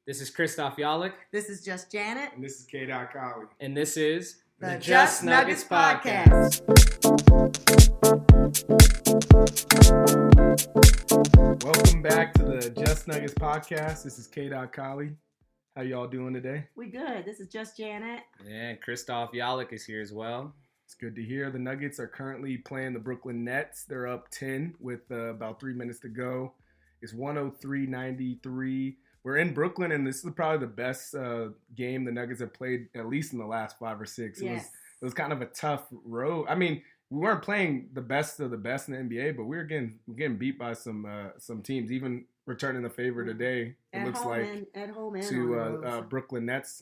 This is Christoph Yalik. This is Just Janet. And this is K. Colley. And this is the Just Nuggets Podcast. Welcome back to the Just Nuggets Podcast. This is K. Colley. How y'all doing today? We good. This is Just Janet. And Christoph Yalik is here as well. It's good to hear. The Nuggets are currently playing the Brooklyn Nets. They're up 10 with about 3 minutes to go. It's 103-93. We're in Brooklyn, and this is probably the best game the Nuggets have played, at least in the last 5 or 6. Yes. It was kind of a tough road. I mean, we weren't playing the best of the best in the NBA, but we were getting beat by some teams, even returning the favor today. It looks like at home and to Brooklyn Nets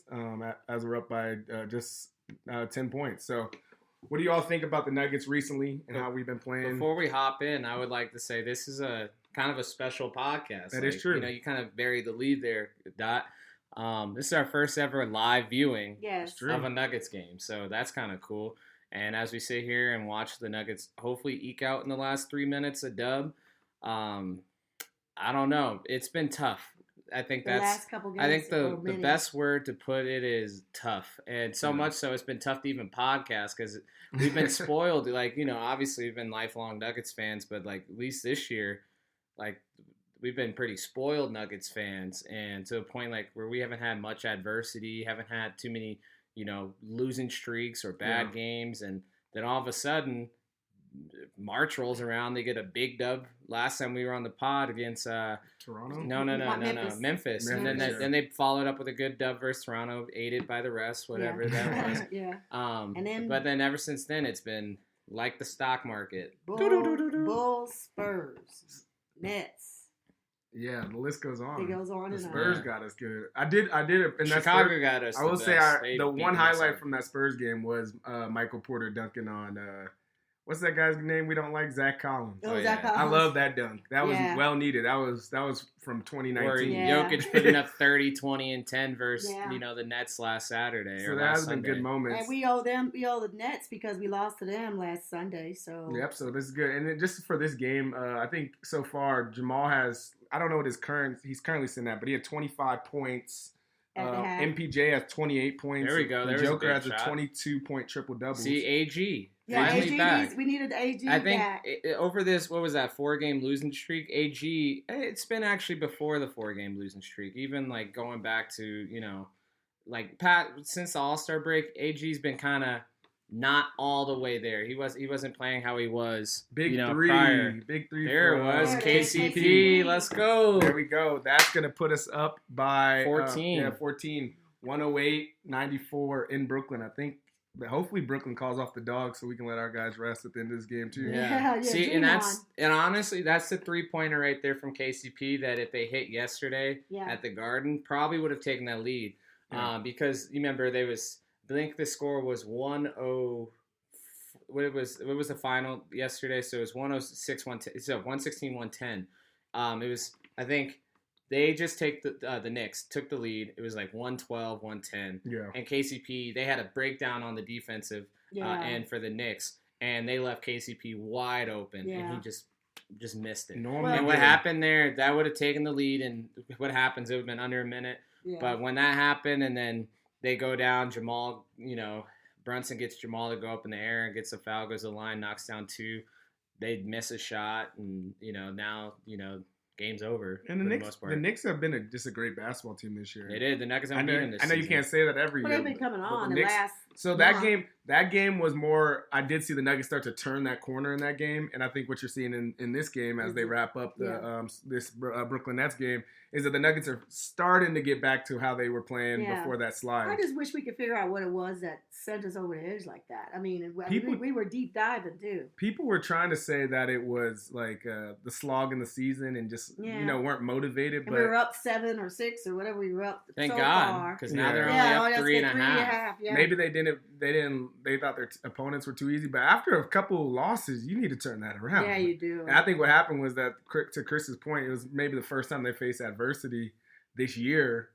as we're up by just 10 points. So what do you all think about the Nuggets recently and how we've been playing? Before we hop in, I would like to say this is a kind of a special podcast. That is true. You know, you kind of buried the lead there, Dot. This is our first ever live viewing of a Nuggets game, so that's kind of cool. And as we sit here and watch the Nuggets hopefully eke out in the last 3 minutes a dub, I don't know. It's been tough. I think the last couple games, I think the best word to put it is tough. And so much so it's been tough to even podcast because we've been spoiled. Like, you know, obviously we've been lifelong Nuggets fans, but like at least this year, like we've been pretty spoiled Nuggets fans, and to a point like where we haven't had much adversity, haven't had too many, you know, losing streaks or bad games, and then all of a sudden March rolls around, they get a big dub. Last time we were on the pod against Toronto? No, Memphis. And then they followed up with a good dub versus Toronto, aided by the rest, whatever that was. But then ever since then, it's been like the stock market. Bulls, Spurs, Nets. Yeah, the list goes on. It goes on. The Spurs got us good. I did it. And Chicago got us. I will say the one highlight from that Spurs game was Michael Porter dunking on what's that guy's name we don't like? Zach Collins. Zach Collins. I love that dunk. That was well needed. That was from 2019. Or Jokic putting up 30, 20, and 10 versus the Nets last Saturday. So that has been good moments. And we owe the Nets because we lost to them last Sunday. So so this is good. And then just for this game, I think so far Jamal has, I don't know what he's currently sitting at, but he had 25 points. MPJ has 28 points. There we go. The Joker has a 22-point triple-double. See, AG. Yeah, AG we needed AG I think over this, what was that, 4-game losing streak, AG, it's been actually before the 4-game losing streak. Even, like, going back to, you know, like, since the All-Star break, AG's been kind of not all the way there. He wasn't playing how he was, Big prior. Big three. There it was. KCP. Let's go. There we go. That's going to put us up by 14. 14. 108-94 in Brooklyn. I think hopefully Brooklyn calls off the Dogs so we can let our guys rest at the end of this game too. Yeah. See, and honestly, that's the 3-pointer right there from KCP that if they hit yesterday at the Garden, probably would have taken that lead. Because you remember I think the score was 1-0. What was the final yesterday? So it was 106-110. So 116-110. It was, I think they just take the Knicks took the lead. It was like 112-110. Yeah. And KCP, they had a breakdown on the defensive end for the Knicks, and they left KCP wide open, and he just missed it. And what happened there? That would have taken the lead, and what happens? It would have been under a minute. Yeah. But when that happened, and then they go down, Jamal, Brunson gets Jamal to go up in the air and gets a foul, goes to the line, knocks down 2. They miss a shot, and now game's over. And the Knicks have been just a great basketball team this year. They did. The Nuggets have beaten this I know season. You can't say that every year. But they've been coming on the Knicks, last. So that game was more. I did see the Nuggets start to turn that corner in that game, and I think what you're seeing in this game as they wrap up this Brooklyn Nets game is that the Nuggets are starting to get back to how they were playing before that slide. I just wish we could figure out what it was that sent us over the edge like that. I mean, we were deep diving too. People were trying to say that it was like the slog in the season and just weren't motivated. But we were up 7 or 6 or whatever we were up. Thank so God, because now they're only up 3.5. Yeah. Maybe they thought their opponents were too easy, but after a couple of losses, you need to turn that around. Yeah, you do. And I think what happened was that, to Chris's point, it was maybe the first time they faced adversity this year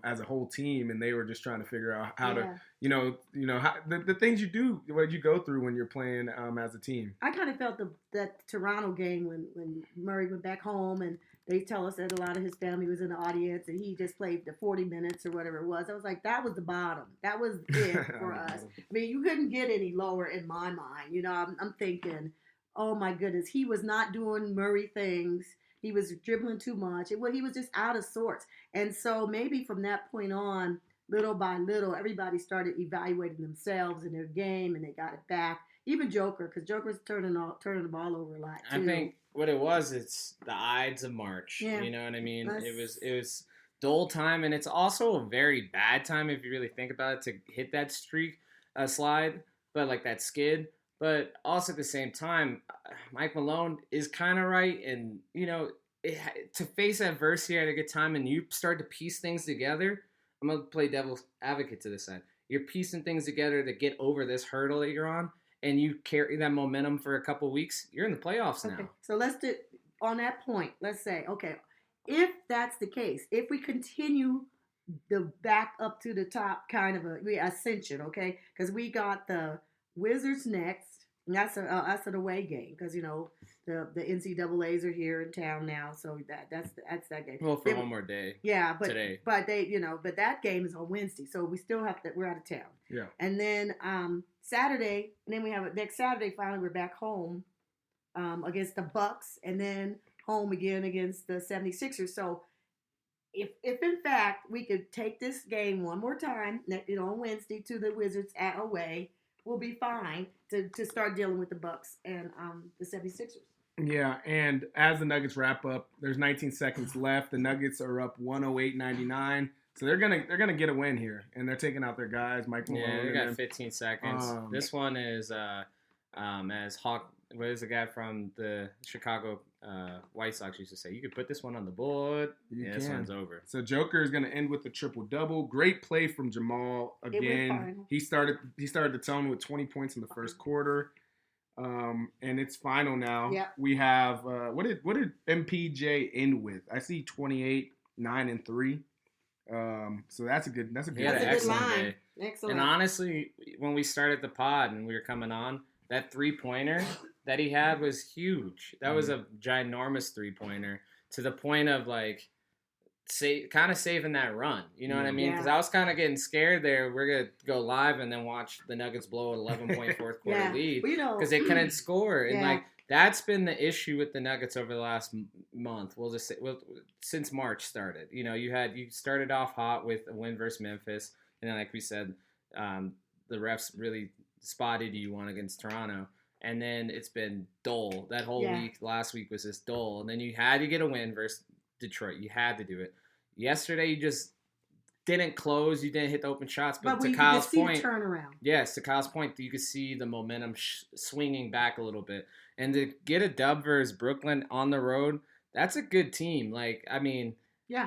as a whole team, and they were just trying to figure out how to, the things you do, what you go through when you're playing as a team. I kind of felt that Toronto game when Murray went back home and they tell us that a lot of his family was in the audience, and he just played the 40 minutes or whatever it was. I was like, that was the bottom. That was it for us. I mean, you couldn't get any lower in my mind. You know, I'm thinking, oh my goodness, he was not doing Murray things. He was dribbling too much. He was just out of sorts. And so maybe from that point on, little by little, everybody started evaluating themselves and their game, and they got it back. Even Joker, because Joker's turning the ball over a lot too. I think what it was, it's the Ides of March. Yeah. You know what I mean? It was dull time, and it's also a very bad time if you really think about it to hit that streak slide, but like that skid. But also at the same time, Mike Malone is kind of right, and you know, to face adversity at a good time, and you start to piece things together. I'm gonna play devil's advocate to this side. You're piecing things together to get over this hurdle that you're on, and you carry that momentum for a couple weeks. You're in the playoffs now. Okay, so let's do on that point. Let's say, okay, if that's the case, if we continue the back up to the top kind of ascension, okay, because we got the Wizards next, and that's an away game because you know the NCAA's are here in town now, so that's that game. Well, for one more day. Yeah, but today. But but that game is on Wednesday, so we still have to. We're out of town. Yeah. And then Saturday, and then we have next Saturday. Finally, we're back home against the Bucks, and then home again against the 76ers. So if in fact we could take this game one more time, on Wednesday to the Wizards at away, we'll be fine to start dealing with the Bucks and the 76ers. Yeah, and as the Nuggets wrap up, there's 19 seconds left. The Nuggets are up 108-99. So they're gonna get a win here, and they're taking out their guys, Mike Malone. Yeah, they got 15 seconds. This one is as Hawk. What is the guy from the Chicago White Sox used to say? You could put this one on the board. This one's over. So Joker is going to end with a triple-double. Great play from Jamal again. He started the tone with 20 points in the first quarter. And it's final now. Yeah. We have what did MPJ end with? I see 28, 9, and 3. So that's a good excellent day. Excellent. And honestly, when we started the pod and we were coming on, that 3-pointer that he had was huge. That was a ginormous 3-pointer to the point of like kind of saving that run. You know what I mean? Because I was kind of getting scared there. We're going to go live and then watch the Nuggets blow an 11-point fourth quarter lead because they couldn't score. And like that's been the issue with the Nuggets over the last month. We'll just say since March started. You know, you started off hot with a win versus Memphis, and then like we said, the refs really spotted you one against Toronto. And then it's been dull. That whole week, last week was just dull. And then you had to get a win versus Detroit. You had to do it. Yesterday, you just didn't close. You didn't hit the open shots. But to Kyle's point, turnaround. Yes, to Kyle's point, you could see the momentum swinging back a little bit. And to get a dub versus Brooklyn on the road, that's a good team. Like, I mean,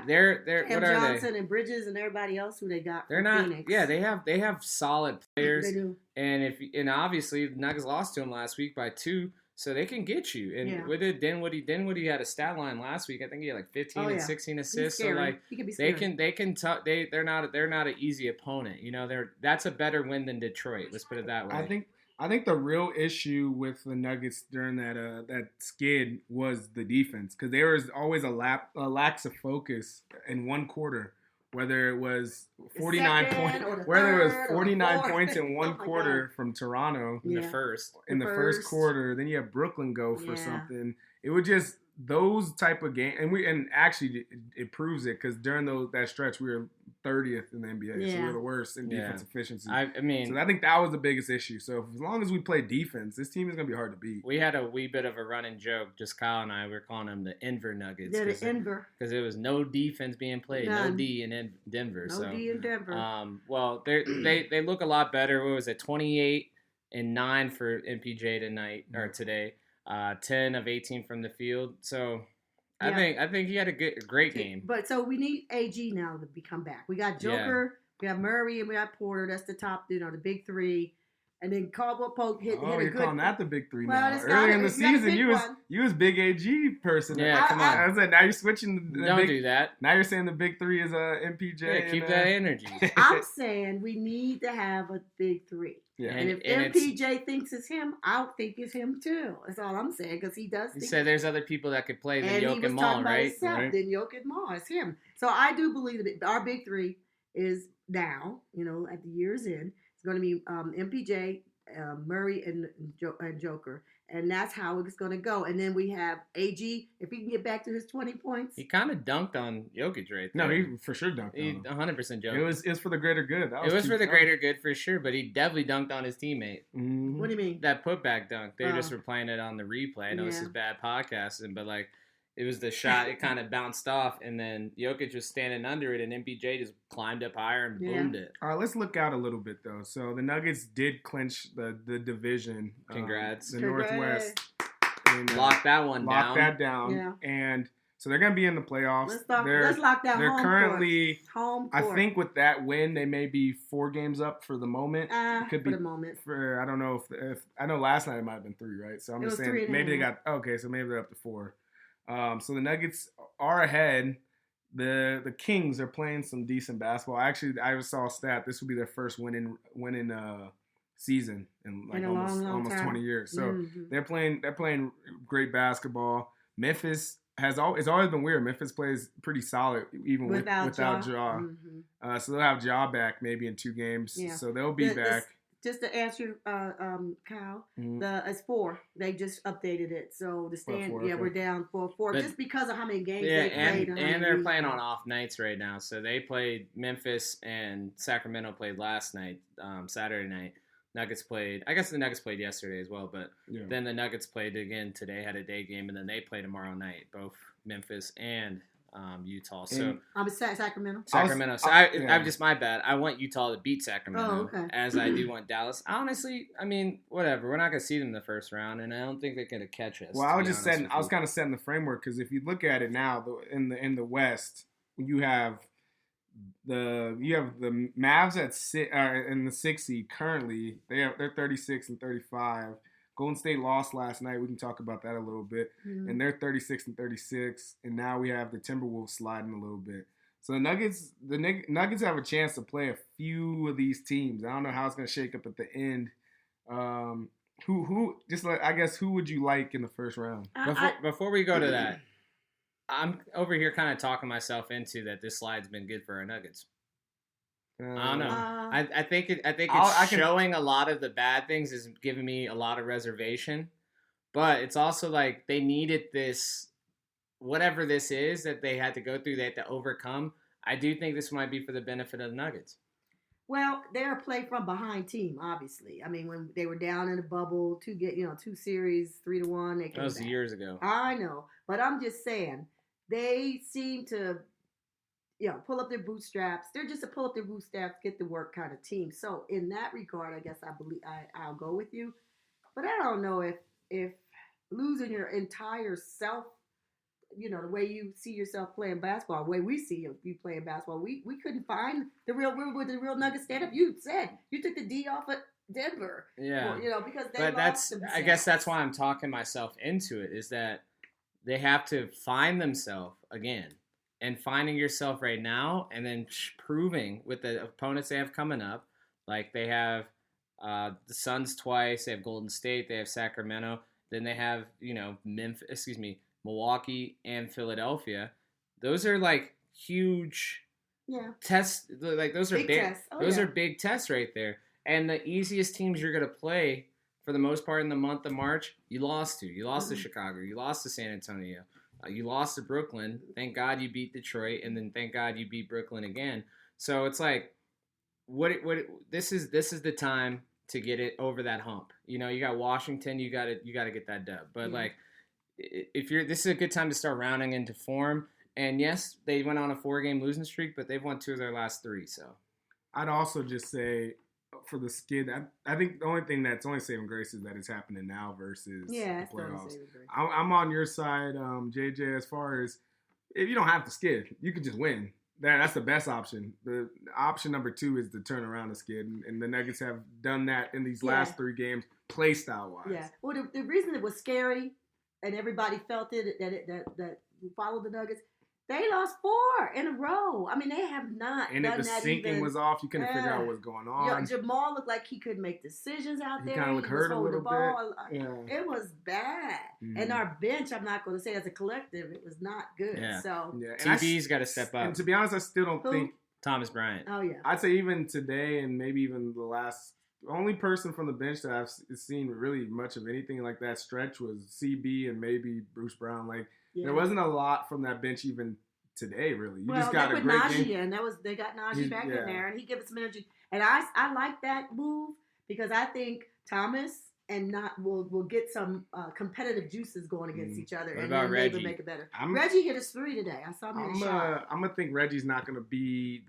they're Cam what are Johnson they? and Bridges and everybody else who they got. They're not. Phoenix. Yeah, they have solid players. They do. And obviously the Nuggets lost to him last week by 2, so they can get you. And with it, Dinwiddie had a stat line last week. I think he had like 15 and 16 assists. So like they're not an easy opponent. You know, that's a better win than Detroit. Let's put it that way. I think the real issue with the Nuggets during that skid was the defense, because there was always a lack of focus in one quarter. Whether it was 49 points in one quarter from Toronto in the first quarter, then you have Brooklyn go for something. It was just those type of games, and actually it proves it, because during that stretch we were 30th in the NBA, so we were the worst in defense efficiency. I mean, so I think that was the biggest issue. So as long as we play defense, this team is gonna be hard to beat. We had a wee bit of a running joke, just Kyle and I. We were calling them the Enver Nuggets. Yeah, the Enver, because there was no defense being played, no D in Denver. D in Denver. Well, they look a lot better. What was it, 28 and 9 for MPJ tonight or today? 10 of 18 from the field. So I think he had a great game. But so we need AG now to come back. We got Joker, we got Murray, and we got Porter. That's the top, the big three. and then Caldwell Pope hit Oh, a you're good. calling that the big three Well, now. it's Earlier in the gotta- you gotta season, pick you one. was big AG person. Yeah, come on. I said now you're switching. Don't do that. Now you're saying the big three is MPJ. Yeah, keep and, that energy. I'm saying we need to have a big three. Yeah. And if And it's- MPJ thinks it's him, I think it's him too. That's all I'm saying because he does. You think said there's other people that could play than and he Yoke was and talking Maul, about right? himself. Right. Then Yoke and Maul, it's him. So I do believe that our big three is now. At the year's end, it's going to be MPJ, Murray, and Joker, and that's how it's going to go. And then we have AG if he can get back to his 20 points. He kind of dunked on Jokic right there. No, he for sure dunked He on him. 100% joked. It was for the greater good. That It was too for the tough. greater good for sure, but he definitely dunked on his teammate. Mhm. What do you mean? That putback dunk, they just Oh. were playing it on the replay. I know this Yeah. is bad podcasting, but like it was the shot. It kind of bounced off, and then Jokic was standing under it, and MPJ just climbed up higher and Yeah. boomed it. All right, let's look out a little bit though. So the Nuggets did clinch the division. Congrats. The Congrats. Northwest. And, Lock that one lock down. that down. Yeah. And so they're gonna be in the playoffs. Let's lock down They're home currently. court. Home I court. think with that win, they may be 4 games up for the moment. It could for be the moment. For I don't know if I know last night it might have been 3, right? So I'm It just was saying 3 and a maybe they half. got okay, so maybe they're up to 4. So the Nuggets are ahead. The Kings are playing some decent basketball. Actually, I saw a stat. This will be their first winning season in like In a almost long almost time. 20 years. So Mhm. they're playing great basketball. Memphis it's always been weird. Memphis plays pretty solid even without Ja. Mhm. So they'll have Ja back maybe in 2 games. Yeah. So they'll be The- back. Just to answer, Kyle, Mhm. it's 4. They just updated it, so the stand, 4, yeah, okay. we're down 4-4 But- just because of how many games Yeah, they played. and how many they're weeks. playing on off nights right now. So they played Memphis and Sacramento played last night, Saturday night. Nuggets played. I guess the Nuggets played yesterday as well, but Yeah. then the Nuggets played again today. Had a day game, and then they play tomorrow night. Both Memphis and Utah. So And- I'm Sacramento. Sacramento. So yeah. I'm just my bad. I want Utah to beat Sacramento, Oh, okay. as I do want Dallas. Honestly, I mean, whatever. We're not gonna see them in the first round, and I don't think they're gonna catch us. Well, to I was be just honest setting. with I was you. kind of setting the framework because if you look at it now, in the West, you have the Mavs in the 6 seed currently. They're 36 and 35. Golden State lost last night. We can talk about that a little bit. Mhm. And they're 36 and 36. And now we have the Timberwolves sliding a little bit. So the Nuggets have a chance to play a few of these teams. I don't know how it's going to shake up at the end. Who would you like in the first round? Before we go to that, I'm over here kind of talking myself into that this slide's been good for our Nuggets. I don't know. I think it's showing a lot of the bad things, is giving me a lot of reservation, but it's also like they needed this, whatever this is that they had to go through, they had to overcome. I do think this might be for the benefit of the Nuggets. Well, they're a play from behind team, obviously. I mean, when they were down in the bubble, 2 series, 3-1, they came That was back. years ago. I know, but I'm just saying they seem to, pull up their bootstraps. They're just a pull up their bootstraps, get to work kind of team. So in that regard, I guess I'll go with you. But I don't know if losing your entire self, the way you see yourself playing basketball, the way we see you playing basketball, we couldn't find the real Nuggets stand up. You said you took the D off at Denver. Yeah. Because they But lost I guess that's themselves. why I'm talking myself into it, is that they have to find themselves again. And finding yourself right now, and then proving with the opponents they have coming up, like they have the Suns twice, they have Golden State, they have Sacramento, then they have Milwaukee and Philadelphia. Those are like huge tests. Like those are Big big. tests. Oh, Those yeah. are big tests right there. And the easiest teams you're gonna play for the most part in the month of March, you lost to. You lost to Chicago. You lost to San Antonio. You lost to Brooklyn. Thank God you beat Detroit, and then thank God you beat Brooklyn again. So it's like, this is the time to get it over that hump. You got Washington. You got to get that dub. But like, this is a good time to start rounding into form. And yes, they went on a 4-game losing streak, but they've won 2 of their last 3. So I'd also just say for the skid, I think the only thing that's only saving grace is that it's happening now versus the it's still playoffs. saving grace. I'm on your side, JJ, as far as if you don't have to skid, you could just win. That's the best option. The option number 2 is to turn around the skid, and the Nuggets have done that in these last 3 games, play style wise. Yeah. Well, the reason it was scary, and everybody felt it that followed the Nuggets. They lost 4 in a row. I mean, they have not And done if the that syncing even. was off, you couldn't figure out what was going on. Jamal looked like he couldn't make decisions out He there. kind of looked hurt a holding little the ball. bit. Yeah. It was bad. Mhm. And our bench, I'm not going to say as a collective, it was not good. Yeah. So, Yeah. TB's got to step up. And to be honest, I still don't Who? think. Thomas Bryant. oh, yeah. I'd say even today, and maybe even the last only person from the bench that I've seen really much of anything like that stretch was CB and maybe Bruce Brown. Like Yeah. there wasn't a lot from that bench even today, really. You Well, just got they a put great Najee game. in. They got Najee He's- back yeah. in there, and he gives us some energy. And I like that move because I think Thomas and not will get some competitive juices going against each other, What and about then maybe Reggie? make it better. I'm- Reggie hit his 3 today. I saw him hit a shot. I'm gonna think Reggie's not gonna be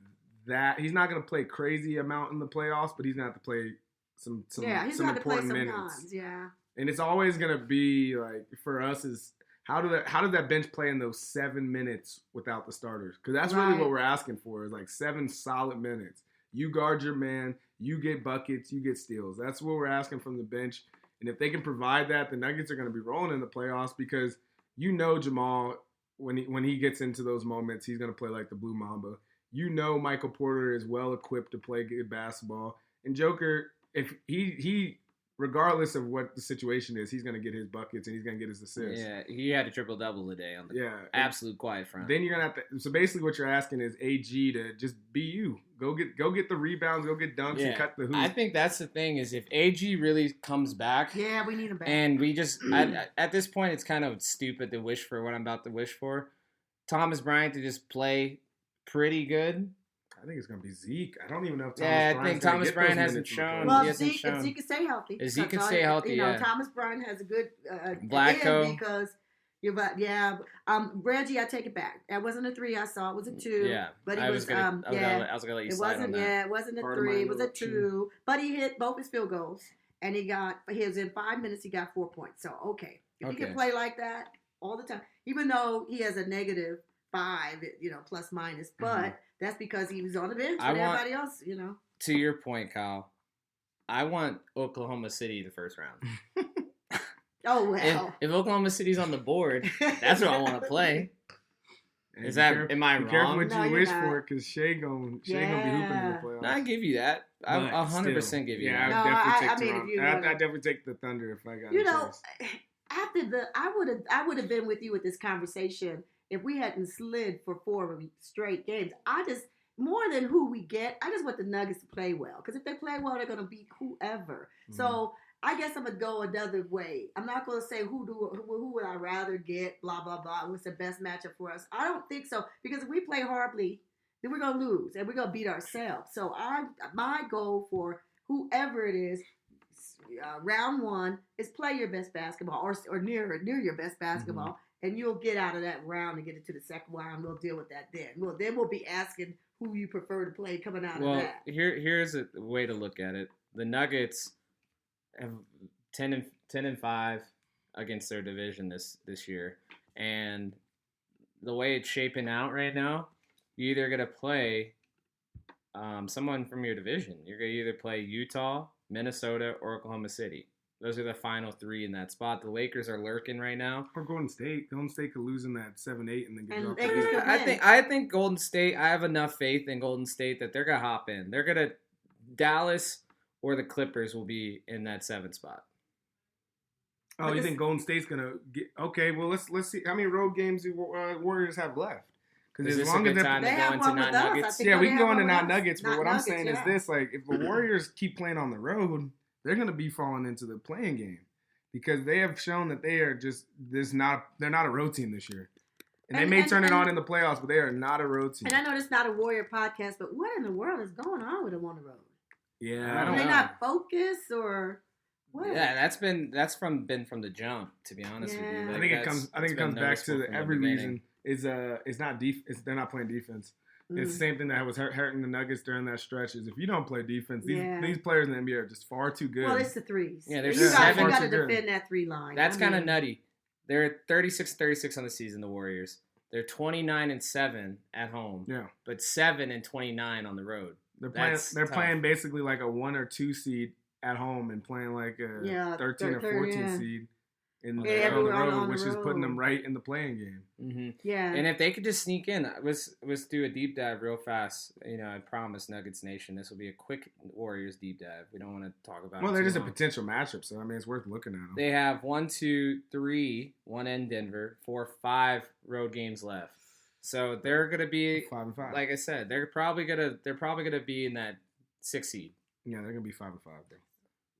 that. He's not gonna play crazy amount in the playoffs, but he's gonna have to play some Yeah, he's some got to play important sometimes. minutes. Yeah. And it's always gonna be like for us is how does that bench play in those 7 minutes without the starters? Because that's really Right. what we're asking for is like 7 solid minutes. You guard your man, you get buckets, you get steals. That's what we're asking from the bench. And if they can provide that, the Nuggets are gonna be rolling in the playoffs because you know Jamal when he gets into those moments, he's gonna play like the Blue Mamba. You know Michael Porter is well equipped to play good basketball. And Joker, if he regardless of what the situation is, he's going to get his buckets and he's going to get his assists. Yeah, he had a triple-double today on the absolute quiet front. Then you're going to have to – so basically what you're asking is AG to just be you. Go get the rebounds, go get dunks, and cut the hoop. I think that's the thing is if AG really comes back – Yeah, we need him back. and we just at this point, it's kind of stupid to wish for what I'm about to wish for. Thomas Bryant to just play pretty good. I think it's going to be Zeke. I don't even know if Thomas Bryant hasn't shown. Well, he hasn't if shown. Zeke can stay healthy. If Zeke can stay healthy, you know, yeah. Thomas Bryant has a good Vlatko. because Reggie, I take it back. That wasn't a 3 I saw. It was a 2. Yeah, but I was gonna let you it slide on wasn't. that. Yeah, it wasn't a Part of 3. my It was a little 2. But he hit both his field goals, and he was in 5 minutes. He got 4 points. So if he can play like that all the time, even though he has a -5, plus minus, but that's because he was on the bench with everybody else. To your point, Kyle, I want Oklahoma City the first round. Oh well. If Oklahoma City's on the board, that's what I want to play. Am I Be careful wrong? what you wish for because Shea gonna be hooping in the playoffs. No, I give you that. I'll But 100% still, give you yeah, that. I'd definitely take the Thunder if I got a choice. After I would have been with you with this conversation if we hadn't slid for 4 straight games. More than who we get, I just want the Nuggets to play well. Because if they play well, they're going to beat whoever. Mm-hmm. So I guess I'm going to go another way. I'm not going to say who would I rather get, blah, blah, blah. What's the best matchup for us? I don't think so. Because if we play horribly, then we're going to lose. And we're going to beat ourselves. So my goal for whoever it is, round 1, is play your best basketball or near your best basketball. Mm-hmm. And you'll get out of that round and get into the second round. We'll deal with that then. We'll be asking who you prefer to play coming out of that. Here's a way to look at it. The Nuggets have 10-5 against their division this year, and the way it's shaping out right now, you're either gonna play someone from your division. You're gonna either play Utah, Minnesota, or Oklahoma City. Those are the final 3 in that spot. The Lakers are lurking right now. Or Golden State. Golden State could lose in that 7-8 and then get dropped. I think Golden State. I have enough faith in Golden State that they're gonna hop in. They're gonna Dallas or the Clippers will be in that 7th spot. Oh, you think Golden State's gonna get? Okay, well let's see how many road games the Warriors have left. Because as long as they're going to not Nuggets, we can go into not Nuggets. But what I'm saying is this: like, if the Warriors keep playing on the road, they're going to be falling into the playing game because they have shown that they are just they're not a road team this year. And they may turn it on in the playoffs, but they are not a road team. And I know it's not a Warrior podcast, but what in the world is going on with them on the road? Yeah, I don't know. Are they not focused or what? Yeah, that's been from the jump, to be honest with you. Like, I think it comes back to every reason is they're not playing defense. It's the same thing that was hurting the Nuggets during that stretch. Is if you don't play defense, these players in the NBA are just far too good. Well, it's the threes. Yeah, there's you seven. got to defend that 3 line. That's kind of nutty. They're 36-36 on the season. The Warriors. They're 29-7 at home, Yeah. but 7-29 on the road. They're playing. That's They're tough. playing basically like a 1 or 2 seed at home and playing like a 13 or 14 seed on the road, which is putting them right in the playing game. Mm-hmm. Yeah. And if they could just sneak in, let's do a deep dive real fast. I promise Nuggets Nation, this will be a quick Warriors deep dive. We don't want to talk about. Well, it they're too just long. a potential matchup, so I mean it's worth looking at them. They have 1, 2, 3, 1 in Denver, 4, 5 road games left. So they're gonna be 5-5. like I said, they're probably gonna be in that 6 seed. Yeah, they're gonna be 5-5 though,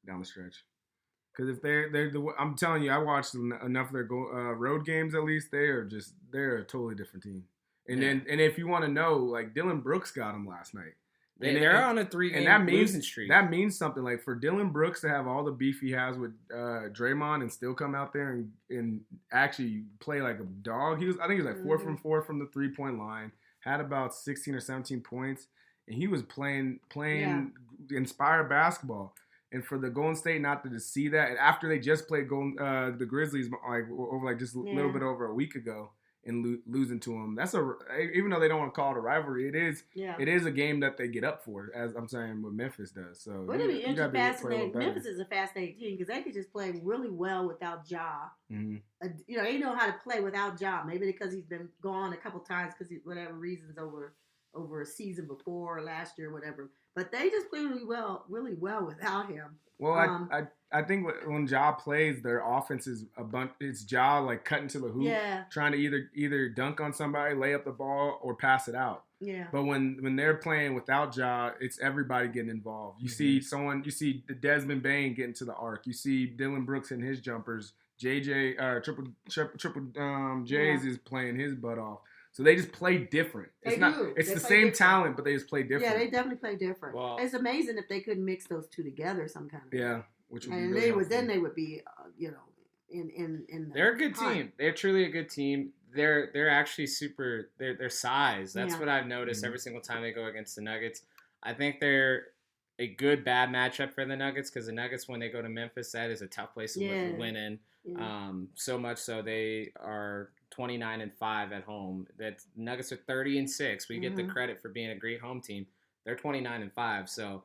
down the stretch. Because if they're I'm telling you, I watched enough of their road games. At least they're a totally different team. And if you want to know, like Dylan Brooks got them last night. They're on a 3-game losing streak. That means something. Like for Dylan Brooks to have all the beef he has with Draymond and still come out there and actually play like a dog. I think he was like 4 from 4 from the 3-point line. Had about 16 or 17 points, and he was playing inspired basketball. And for the Golden State not to just see that, and after they just played the Grizzlies over just a little bit over a week ago and losing to them, even though they don't want to call it a rivalry, it is a game that they get up for, as I'm saying what Memphis does. So wouldn't it be fascinating? Memphis is a fascinating team because they could just play really well without Ja. Mm-hmm. They know how to play without Ja. Maybe because he's been gone a couple times because whatever reasons over a season before or last year, or whatever. But they just play really well without him. Well, I think when Ja plays, their offense is a bunch. It's Ja like cutting to the hoop, trying to either dunk on somebody, lay up the ball, or pass it out. Yeah. But when they're playing without Ja, it's everybody getting involved. You see the Desmond Bain getting to the arc. You see Dylan Brooks in his jumpers. Triple J's is playing his butt off. So they just play different. It's the same talent, but they just play different. Yeah, they definitely play different. Well, it's amazing if they could mix those two together some kind of way. Yeah, which would and be really then they would be in they're a good team. They're truly a good team. They're actually super. Their size. That's what I've noticed every single time they go against the Nuggets. I think they're a good bad matchup for the Nuggets because the Nuggets, when they go to Memphis, that is a tough place to win in. Yeah. So much so they are 29-5 at home. That Nuggets are 30-6. We get the credit for being a great home team. They're 29-5. So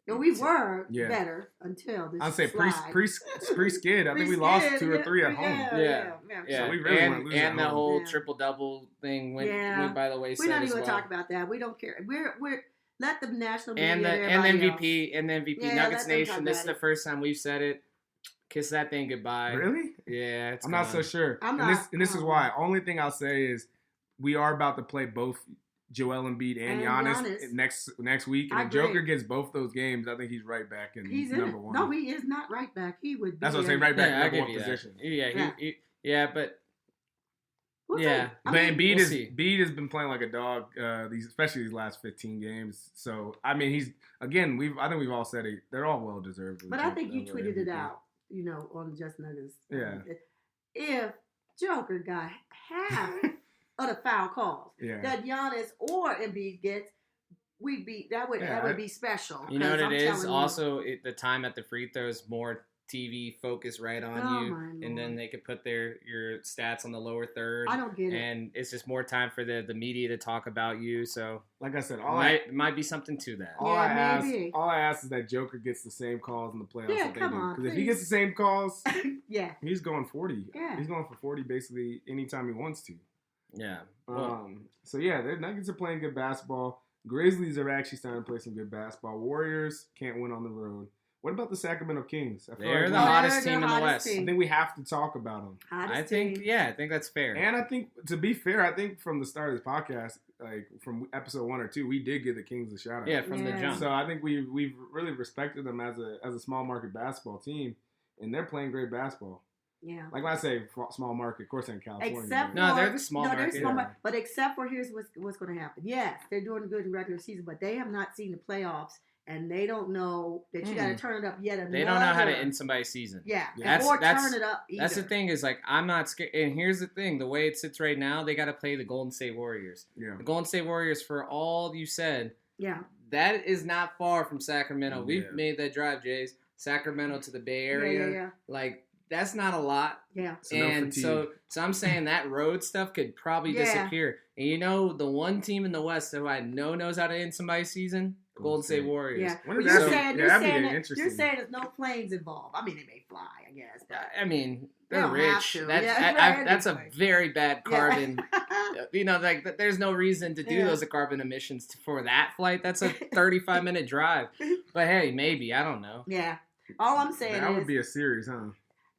we were better until this. I'd say pre-skid. I think we lost 2 or 3 at home. Yeah. So we really weren't losing. And the whole triple-double thing went by the wayside. We're not even going to talk about that. We don't care. We're let the national media and the MVP. Yeah, Nuggets Nation. This is the first time we've said it. Kiss that thing goodbye. Really? Yeah, I'm not so sure. And this is why. Only thing I'll say is we are about to play both Joel Embiid and Giannis next week. And if Joker gets both those games, I think he's right back in number one. No, he is not right back. He would be. That's what I'm saying, right back in number one position. But Embiid has been playing like a dog, especially these last 15 games. So I mean, I think we've all said it. They're all well deserved. But I think you tweeted it out, on Just Nuggets. Yeah. If Joker got half of the foul calls that Giannis or Embiid gets, that would be special. You know what it is? Also, the time at the free throws more TV focus right on you, and then they could put your stats on the lower third. I don't get it. And it's just more time for the media to talk about you. So, like I said, might be something to that. All I ask is that Joker gets the same calls in the playoffs that they do. Because if he gets the same calls, he's going 40. Yeah. He's going for 40 basically anytime he wants to. Yeah. The Nuggets are playing good basketball. Grizzlies are actually starting to play some good basketball. Warriors can't win on the road. What about the Sacramento Kings? They're the hottest team in the West. I think we have to talk about them. I think that's fair. And I think, to be fair, from the start of this podcast, like from episode 1 or 2, we did give the Kings a shout out. Yeah, from the jump. So I think we've really respected them as a small market basketball team, and they're playing great basketball. Yeah. Like when I say small market, of course they're in California. They're the small market. But except for here's what's going to happen. Yes, they're doing good in regular season, but they have not seen the playoffs. And they don't know that you got to turn it up yet another. They don't know how to end somebody's season. Yeah. Turn it up either. That's the thing is, like, I'm not scared. And here's the thing. The way it sits right now, they got to play the Golden State Warriors. Yeah. The Golden State Warriors, for all you said, yeah, that is not far from Sacramento. We've made that drive, Jays. Sacramento to the Bay Area. Yeah. Like, that's not a lot. Yeah. So no And fatigue. so I'm saying that road stuff could probably Yeah. disappear. And you know, the one team in the West that I know knows how to end somebody's season, Golden State Warriors. Yeah. When But is you're that? saying, Yeah, that'd be you're interesting. saying there's no planes involved. I mean, they may fly, I guess. But I mean, They they're don't have rich. to. That's Yeah, right, that's a anyway. very bad carbon. Yeah. You know, like there's no reason to do Yeah. those carbon emissions for that flight. That's a 35-minute drive. But hey, maybe I don't know. Yeah. All I'm saying That is would be a series, huh?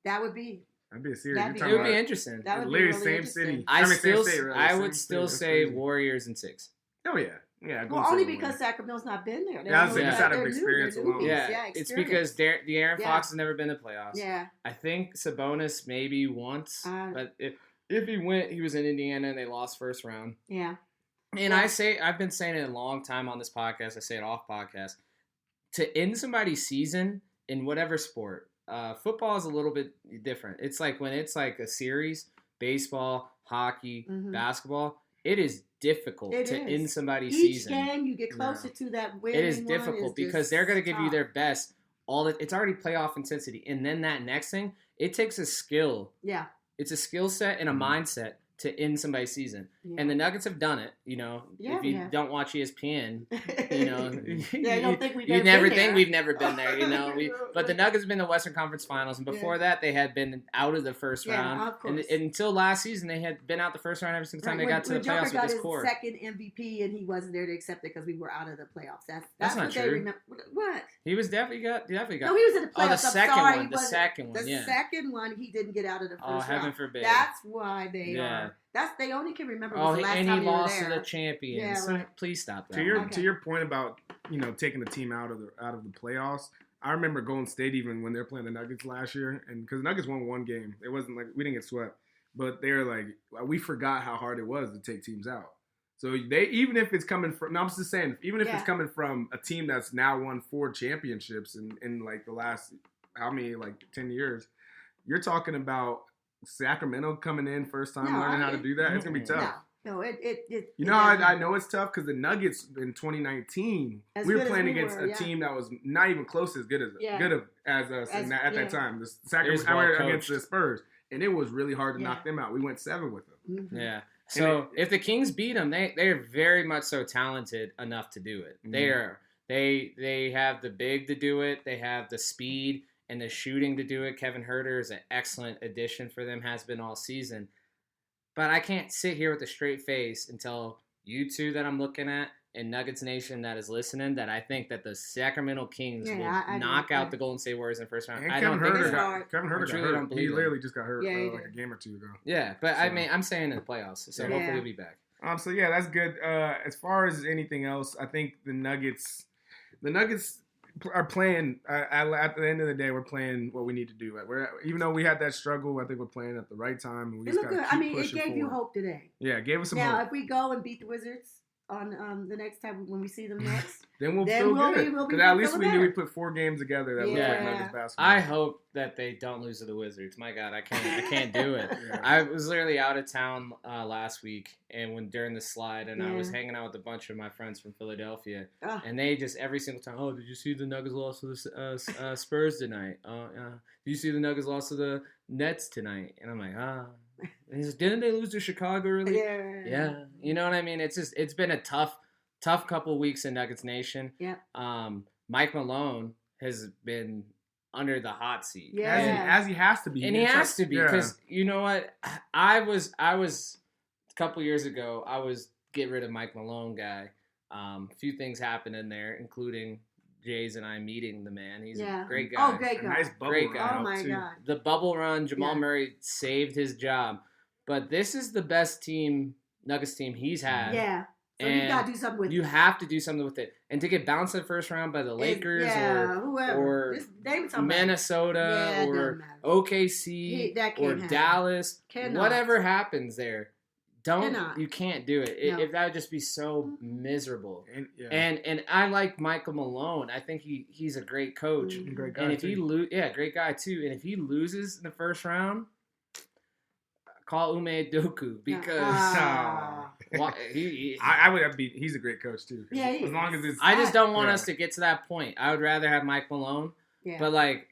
that would be That'd be a series. That'd You're be- It talking would be about interesting. that would be literally really same interesting. city. I mean, still, same state, really. I Same would state. still That's say crazy. Warriors in 6. Oh yeah, yeah. Well, only because Sacramento's not been there. Yeah, I was saying, They're just out of new, experience they're alone. newbies. Yeah, it's experience. because De'Aaron Yeah. Fox has never been to playoffs. Yeah. I think Sabonis maybe once, Uh, but if he went, he was in Indiana and they lost first round. Yeah. And Yeah. I've been saying it a long time on this podcast. I say it off podcast. To end somebody's season in whatever sport, football is a little bit different. It's like when it's like a series, baseball, hockey, Mhm. basketball. It is difficult It to is. end somebody's Each season. game you get closer to that win. It is difficult because they're going to give you their best. It's already playoff intensity, and then that next thing, it takes a skill. Yeah. It's a skill set and a mindset to end somebody's season. Yeah. And the Nuggets have done it. You know, Yeah, if you yeah. don't watch E ESPN, you know, Yeah, I don't think we've you ever never been think there. we've never been there. You know, but the Nuggets have been in the Western Conference Finals, and before Yeah. that, they had been out of the first Yeah, round. of course. And until last season, they had been out the first round every single time Right, they got to the when Joker playoffs with got this his core. second MVP and he wasn't there to accept it because we were out of the playoffs. That's That's not what they true. remember. What? He was definitely got. No, he was in the playoffs. Oh, the I'm second sorry, one. he The wasn't- second one. The Yeah. second one, he didn't get out of the first Oh, round. heaven forbid. That's why they Yeah. are. They only can remember Oh, was the last and time he they were lost to there. the champions. Yeah, So right. please stop that. To your one. Okay. to your point about taking the team out of the playoffs, I remember Golden State even when they're playing the Nuggets last year, and because the Nuggets won one game, it wasn't like we didn't get swept, but they're like we forgot how hard it was to take teams out. So they even if it's coming from, no, I'm just saying, even if Yeah. it's coming from a team that's now won 4 championships in like the last how many like 10 years, you're talking about Sacramento coming in first time No, learning how to do that. It's gonna be tough. No, it. You know, I know it's tough because the Nuggets in 2019, As we were good as playing we against were, a yeah. team that was not even close as good as us As- at yeah. that time. The It Sacramento was well against coached. the Spurs, and it was really hard to Yeah. knock them out. We went 7 with them. Mhm. Yeah. So if the Kings beat them, they're very much so talented enough to do it. Mhm. They have the big to do it. They have the speed and the shooting to do it. Kevin Huerter is an excellent addition for them, has been all season. But I can't sit here with a straight face and tell you two that I'm looking at and Nuggets Nation that is listening that I think that the Sacramento Kings Yeah, will I knock agree. out the Golden State Warriors in the first round. And I Kevin don't think Huerter it's so. hard. Kevin I Huerter got truly don't hurt. He believe literally just got hurt Yeah, he like a did. game or two ago. Yeah, but I So- mean, I'm saying in the playoffs, so Yeah. hopefully he'll be back. So yeah, that's good. As far as anything else, I think the Nuggets are playing. At the end of the day, we're playing what we need to do. Even though we had that struggle, I think we're playing at the right time. And we It just looked gotta good. keep I mean, it pushing gave you forward. hope today. Yeah, it gave us some Now, hope. if we go and beat the Wizards on the next time when we see them next, Then we'll then feel we'll good. be- we'll be Because at least we feeling knew we better. put 4 games together that looked like Yeah. Nuggets basketball. I hope that they don't lose to the Wizards. My God, I can't do it. Yeah. I was literally out of town last week, and during the slide, and I was Yeah. hanging out with a bunch of my friends from Philadelphia, Ah. and they just every single time, oh, did you see the Nuggets lost to the Spurs tonight? Did you see the Nuggets lost to the Nets tonight? And I'm like, And he says, didn't they lose to Chicago early? Yeah, you know what I mean. It's been a tough couple weeks in Nuggets Nation. Yeah. Mike Malone has been under the hot seat. Yeah. As he has to be. And he has to be Yeah. because you know what? I was a couple years ago. I was get rid of Mike Malone guy. A few things happened in there, including Jays and I meeting the man. He's Yeah. a great guy. Oh, great a guy. nice bubble Great run guy. Oh out, my too. God. The bubble run, Jamal Yeah. Murray saved his job, but this is the best team, Nuggets team he's had. Yeah. So you And got to do something with You it. have to do something with it, and to get bounced in the first round by the Lakers whoever. or Just name somebody. Minnesota Yeah, it or doesn't matter. OKC That or can't happen. Dallas, Cannot. whatever happens there, Cannot. you can't do it. No. If that would just be so miserable. And, yeah. And I like Michael Malone. I think he's a great coach. Mhm. Great guy, And if too. he great guy too. And if he loses in the first round, call Ume Doku because Ah. I would be. He's a great coach too. Yeah, he as long as it's. I just don't want Yeah. us to get to that point. I would rather have Mike Malone, Yeah. but like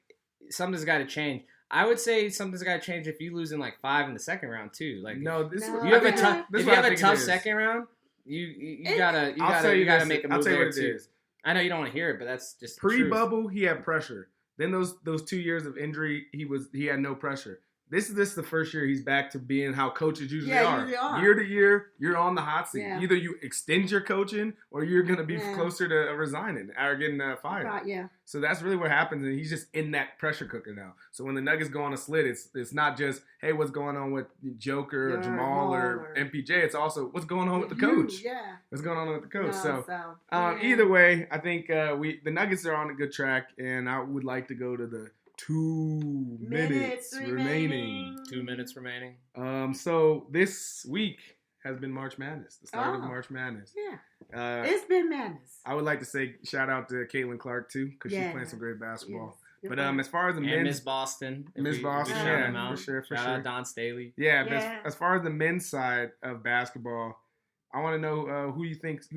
something's got to change. I would say something's got to change if you lose in like 5 in the second round too. Like No, this No. you have a Okay. tough. This If is you what I have a think it tough is. second round, you It- gotta I'll tell you gotta this. make a I'll move tell you there what it too. is. I know you don't want to hear it, but that's just the truth. Pre-bubble, he had pressure. Then those 2 years of injury, he had no pressure. This is the first year he's back to being how coaches usually are. usually are. Year to year, you're on the hot seat. Yeah. Either you extend your coaching or you're going to be Yeah. closer to resigning or getting fired. Right, yeah. So that's really what happens, and he's just in that pressure cooker now. So when the Nuggets go on a slit, it's not just, hey, what's going on with Joker or Yeah, Jamal or or- MPJ. It's also what's going on with the You, coach. Yeah. What's going on with the coach? No, yeah. Either way, I think the Nuggets are on a good track, and I would like to go to the 2 minutes remaining. 2 minutes remaining. So this week has been March Madness, the start of Oh. March Madness. Yeah. It's been madness. I would like to say shout out to Caitlin Clark too, because she's Yeah. playing some great basketball. Yes. But as far as the And men's, Miss Boston. if Miss we Boston, shout yeah, them out. for sure, for Shout sure. out Don Staley. yeah, but Yeah. as far as the men's side of basketball, I want to know who you think's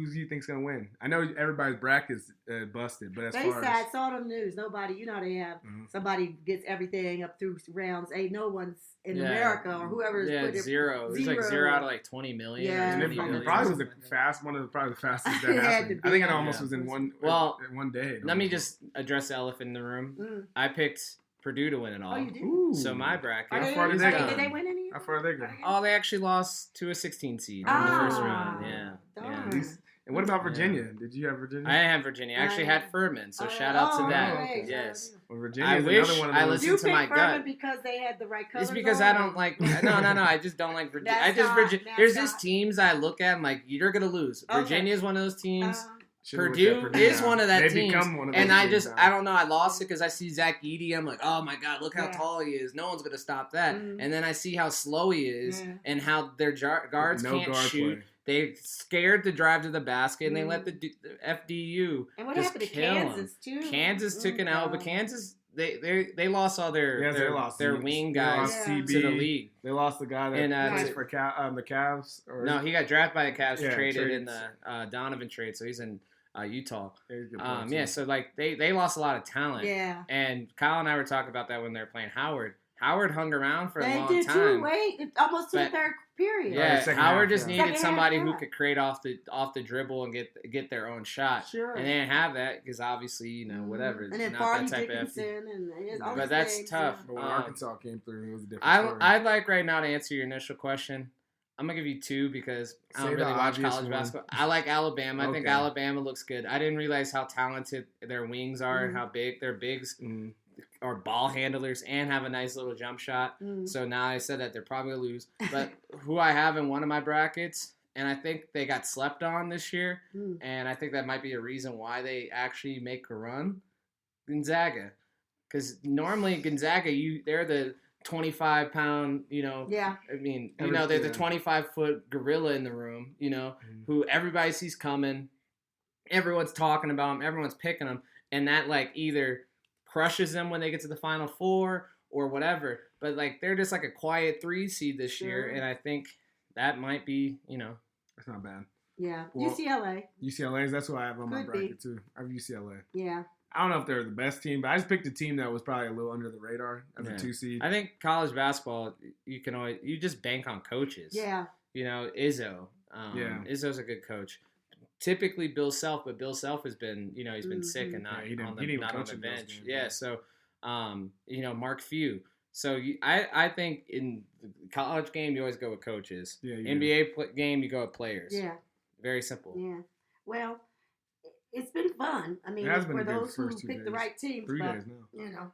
gonna win. I know everybody's bracket's busted, but as They far said, as I saw it on the news. Nobody, they have Mhm. somebody gets everything up through rounds. Ain't no one's in Yeah. America or whoever is Yeah, put it. zero. It was like 0 out of like 20 million. Yeah, or and 20 it something million. probably was something the like that. probably the fastest It that had to happened. be. I think it almost Yeah. was in Well, one day. Let me just address the elephant in the room. Mm. I picked Purdue to win it all. Oh, you did? Ooh. So my bracket. Are How they, far are did they, they go? did they win any? How far they go? Oh, they actually lost to a 16 seed in the Ah, first round. Yeah. darn. Yeah. At least- And what about Virginia? Did you have Virginia? I didn't have Virginia. I actually had Furman, so shout out to that. right. Yes. Well, Virginia I is wish another one of I those. listened You to picked my Furman gut. because they had the right colors It's because on, I or- don't like. No. I just don't like Virginia. That's not- Virginia. that's There's not- just teams I look at. I'm like, you're gonna lose. Okay. Virginia is one of those teams. Should've looked Purdue at is now. one of that They teams, become one of those and I teams just, now. I don't know. I lost it because I see Zach Edey. I'm like, oh my god, look how Yeah. tall he is. No one's gonna stop that. Mhm. And then I see how slow he is, Yeah. and how their guards No can't guard shoot. play. They scared to drive to the basket, and they let Mhm. the FDU And what just happened to kill 'em. Kansas too? Kansas took an L, but God. Kansas they lost all their Yes, they lost. their They wing lost guys Yeah. to the league. They lost the guy that And, plays to- for the Cavs. Or No, he got drafted by the Cavs, Yeah, traded in trades. the Donovan trade, so he's in Utah. He's a good player, too. Yeah, so like they lost a lot of talent. Yeah. And Kyle and I were talking about that when they were playing Howard. Howard hung around for a They long did time. too. Wait, almost to the But- third period. Yeah, Yeah, second Howard half, just yeah. needed Second somebody half, who yeah. could create off the dribble and get their own shot. Sure. And they didn't have that because obviously whatever. And then not Farley that type of Dickinson and all But these that's things, tough. But when Um, Arkansas came through, it was a different story. I'd like right now to answer your initial question. I'm gonna give you two because I Say don't the really watch obvious college one. basketball. I like Alabama. I think Okay. Alabama looks good. I didn't realize how talented their wings are and Mhm. how big their bigs Mm. are ball handlers and have a nice little jump shot. Mm. So now I said that they're probably gonna lose. But who I have in one of my brackets, and I think they got slept on this year, Mm. and I think that might be a reason why they actually make a run. Gonzaga, because normally Gonzaga, they're the 25-pound, Yeah. I mean, Every- they're the yeah. 25-foot gorilla in the room, who everybody sees coming. Everyone's talking about them. Everyone's picking them. And that, like, either crushes them when they get to the Final Four or whatever. But, like, they're just like a quiet 3 seed this year. Sure. And I think that might be, That's not bad. Yeah. Well- UCLA. UCLA's, that's what I have on my Could be. bracket, too. I have UCLA. Yeah. I don't know if they're the best team, but I just picked a team that was probably a little under the radar as Yeah. a 2 seed. I think college basketball, you just bank on coaches. Yeah. Izzo. Yeah. Izzo's a good coach. Typically Bill Self, but Bill Self has been, he's been sick and not Yeah, he didn't- on he didn't even not on coach the in those bench. games, Yeah, yeah. so Mark Few. So I think in the college game you always go with coaches. Yeah, you do. NBA game you go with players. Yeah. Very simple. Yeah. Well, it's been fun. I mean, It has been for a good those who first 2 picked the days. right teams. 3 but, days now.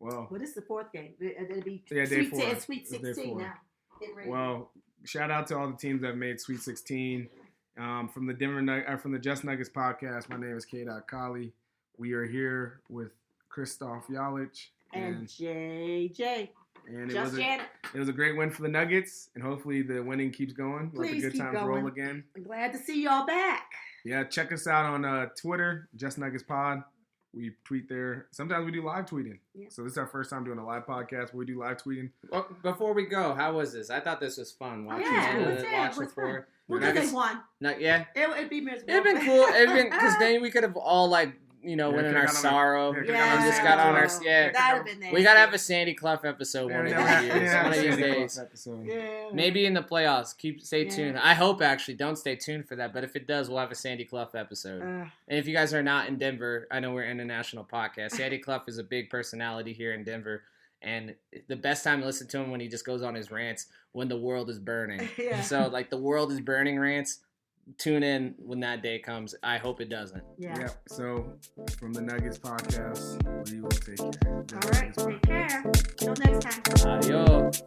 Well, Well, this is the 4th game. It'll be Yeah, day Sweet 4. 10, Sweet It's day 16 4. now. Getting ready. well, shout out to all the teams that made Sweet 16. From the Just Nuggets podcast, my name is K. Kali. We are here with Christoph Yalich. and JJ. And it Just was, Janet. it was a great win for the Nuggets, and hopefully the winning keeps going. Let the Please good keep times roll going. again. I'm glad to see y'all back. Yeah, check us out on Twitter, Just Nuggets Pod. We tweet there. Sometimes we do live tweeting. Yeah. So this is our first time doing a live podcast where we do live tweeting. Well, before we go, how was this? I thought this was fun. Watching Yeah, it was- watching it was for fun. Well, because Nuggets. they won. Not yeah. It'd be miserable. It'd been cool. It'd been because then we could have all like winning could've our got on sorrow. our- We Yeah, just got on our that'd have been We gotta nasty. have a Sandy Clough episode one of these years, Yeah, one of these Sandy Clough days. episode. Yeah. Maybe in the playoffs. Stay Yeah. tuned. I hope actually. Don't stay tuned for that. But if it does, we'll have a Sandy Clough episode. And if you guys are not in Denver, I know we're an international podcast. Sandy Clough is a big personality here in Denver. And the best time to listen to him when he just goes on his rants when the world is burning. Yeah. So like the world is burning rants. Tune in when that day comes. I hope it doesn't. Yeah. Yep. So from the Nuggets podcast, we will take care. All right. Take care. Till next time. Adios.